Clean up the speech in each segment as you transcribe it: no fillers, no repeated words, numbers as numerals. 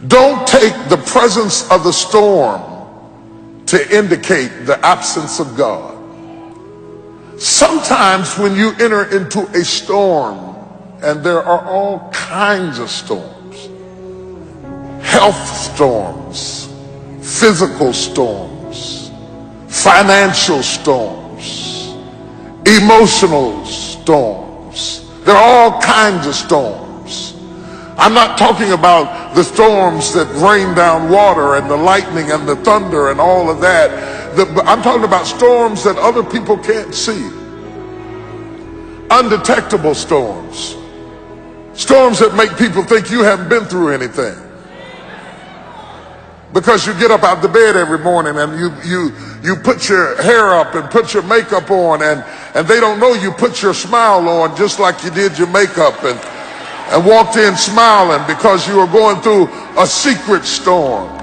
Don't take the presence of the storm to indicate the absence of God. Sometimes when you enter into a storm, and there are all kinds of storms, health storms, physical storms, financial storms, emotional storms. There are all kinds of storms. I'm not talking about the storms that rain down water and the lightning and the thunder and all of that. I'm talking about storms that other people can't see. Undetectable storms. Storms that make people think you haven't been through anything. Because you get up out the bed every morning and you put your hair up and put your makeup on, and they don't know you put your smile on just like you did your makeup and walked in smiling because you were going through a secret storm.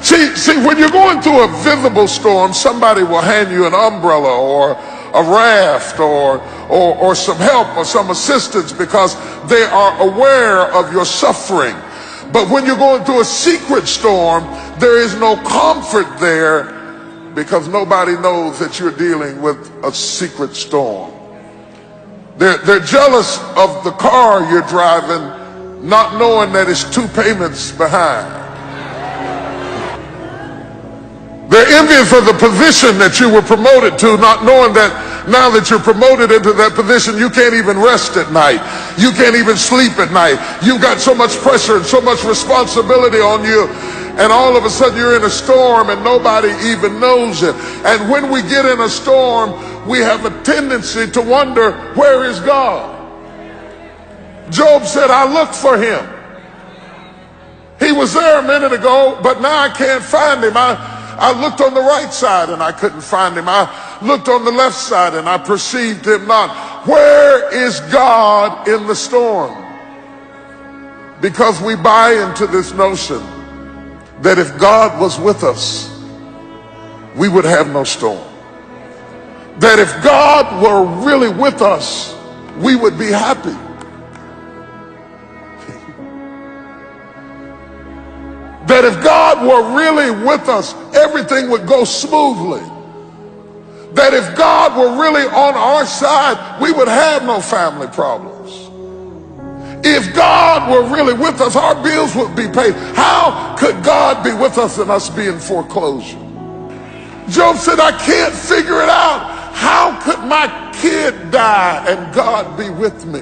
See, when you're going through a visible storm, somebody will hand you an umbrella or a raft or some help or some assistance because they are aware of your suffering. But when you're going through a secret storm, there is no comfort there because nobody knows that you're dealing with a secret storm. They're jealous of the car you're driving, not knowing that it's 2 payments behind. They're envious of the position that you were promoted to, not knowing that now that you're promoted into that position, you can't even rest at night. You can't even sleep at night. You've got so much pressure and so much responsibility on you. And all of a sudden you're in a storm and nobody even knows it. And when we get in a storm, we have a tendency to wonder, where is God? Job said, I looked for him. He was there a minute ago, but now I can't find him. I looked on the right side and I couldn't find him. I looked on the left side and I perceived him not. Where is God in the storm? Because we buy into this notion that if God was with us, we would have no storm. That if God were really with us, we would be happy. That if God were really with us, everything would go smoothly. That if God were really on our side, we would have no family problems. If God were really with us, our bills would be paid. How could God be with us and us be in foreclosure? Job said, I can't figure it out. How could my kid die and God be with me?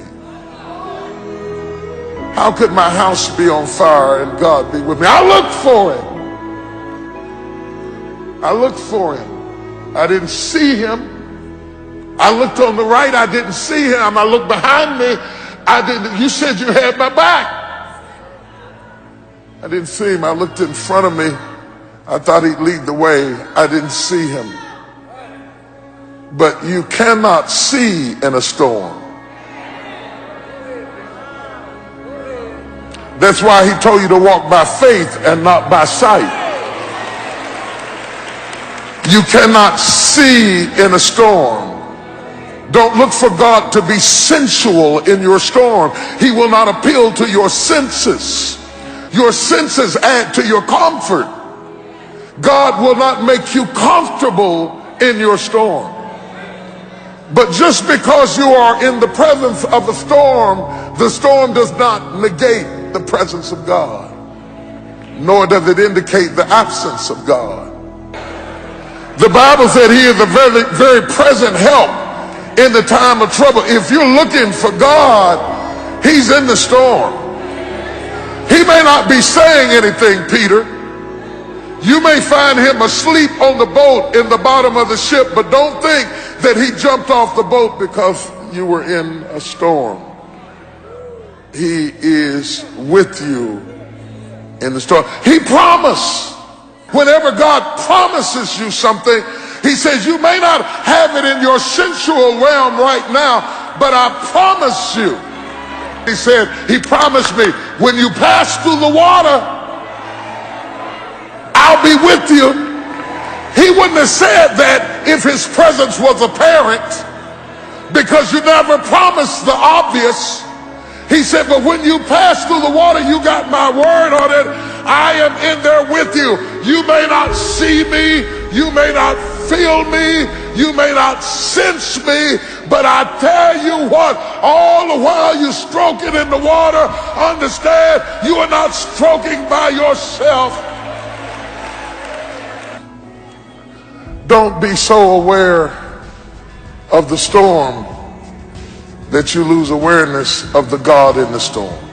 How could my house be on fire and God be with me? I looked for him. I looked for him. I didn't see him. I looked on the right. I didn't see him. I looked behind me. I didn't. You said you had my back. I didn't see him. I looked in front of me. I thought he'd lead the way. I didn't see him. But you cannot see in a storm. That's why he told you to walk by faith and not by sight. You cannot see in a storm. Don't look for God to be sensual in your storm. He will not appeal to your senses. Your senses add to your comfort. God will not make you comfortable in your storm. But just because you are in the presence of a storm, the storm does not negate the presence of God, nor does it indicate the absence of God. The Bible said he is a very, very present help in the time of trouble. If you're looking for God, he's in the storm. He may not be saying anything, Peter. You may find him asleep on the boat in the bottom of the ship, but don't think that he jumped off the boat because you were in a storm. He is with you in the storm. He promised. Whenever God promises you something, he says, you may not have it in your sensual realm right now, but I promise you. He said, he promised me, when you pass through the water, I'll be with you. He wouldn't have said that if his presence was apparent, because you never promised the obvious. He said, but when you pass through the water, you got my word on it. I am in there with you. You may not see me, you may not feel me, you may not sense me, but I tell you what, all the while you're stroking in the water, understand you are not stroking by yourself. Don't be so aware of the storm that you lose awareness of the God in the storm.